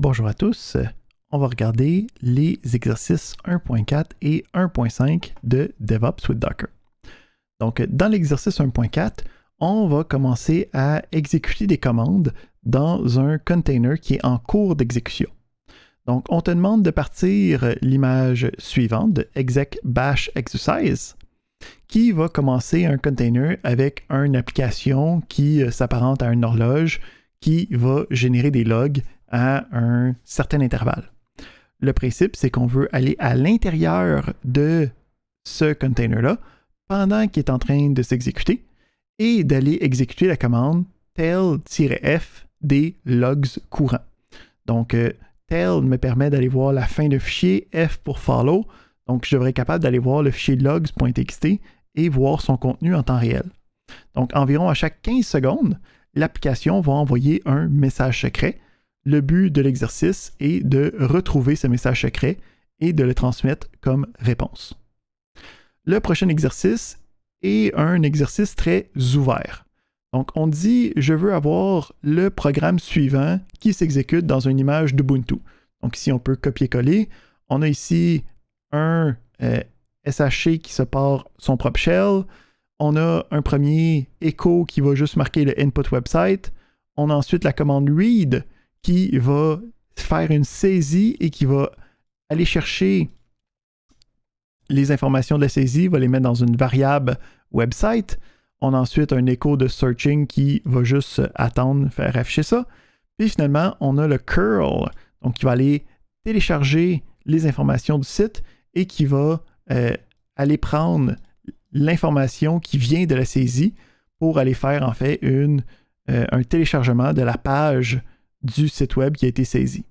Bonjour à tous, on va regarder les exercices 1.4 et 1.5 de DevOps with Docker. Donc, dans l'exercice 1.4, on va commencer à exécuter des commandes dans un container qui est en cours d'exécution. Donc, on te demande de partir l'image suivante de exec bash exercise qui va commencer un container avec une application qui s'apparente à une horloge qui va générer des logs à un certain intervalle. Le principe, c'est qu'on veut aller à l'intérieur de ce container-là pendant qu'il est en train de s'exécuter et d'aller exécuter la commande tel-f des logs courants. Donc, tel me permet d'aller voir la fin de fichier, f pour follow. Donc, je devrais être capable d'aller voir le fichier logs.txt et voir son contenu en temps réel. Donc, environ à chaque 15 secondes, l'application va envoyer un message secret. Le but de l'exercice est de retrouver ce message secret et de le transmettre comme réponse. Le prochain exercice est un exercice très ouvert. Donc, on dit « Je veux avoir le programme suivant qui s'exécute dans une image d'Ubuntu ». Donc, ici, on peut copier-coller. On a ici un SHC qui se part son propre shell. On a un premier echo qui va juste marquer le input website. On a ensuite la commande read qui va faire une saisie et qui va aller chercher les informations de la saisie, va les mettre dans une variable website. On a ensuite un écho de searching qui va juste attendre, faire afficher ça. Puis finalement, on a le curl, donc qui va aller télécharger les informations du site et qui va aller prendre l'information qui vient de la saisie pour aller faire en fait un téléchargement de la page du site web qui a été saisi.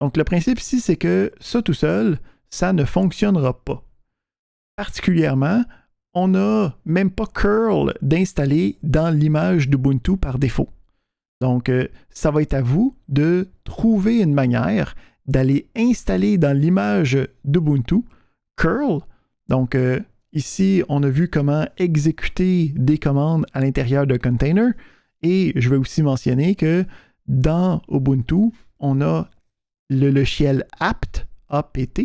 Donc le principe ici, c'est que ça tout seul, ça ne fonctionnera pas. Particulièrement, on n'a même pas curl d'installer dans l'image d'Ubuntu par défaut. Donc ça va être à vous de trouver une manière d'aller installer dans l'image d'Ubuntu curl. Donc ici, on a vu comment exécuter des commandes à l'intérieur d'un container et je vais aussi mentionner que dans Ubuntu, on a le logiciel apt, apt,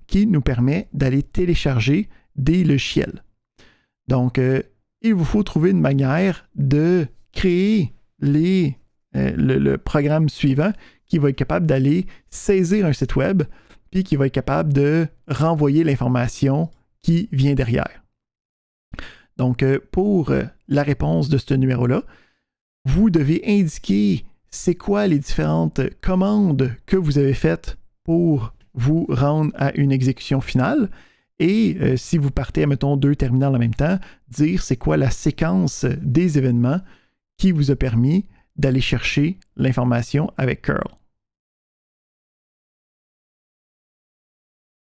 qui nous permet d'aller télécharger des logiciels. Donc, il vous faut trouver une manière de créer le programme suivant qui va être capable d'aller saisir un site web puis qui va être capable de renvoyer l'information qui vient derrière. Donc, pour la réponse de ce numéro-là, vous devez indiquer c'est quoi les différentes commandes que vous avez faites pour vous rendre à une exécution finale. Et si vous partez, mettons, 2 terminals en même temps, dire c'est quoi la séquence des événements qui vous a permis d'aller chercher l'information avec curl.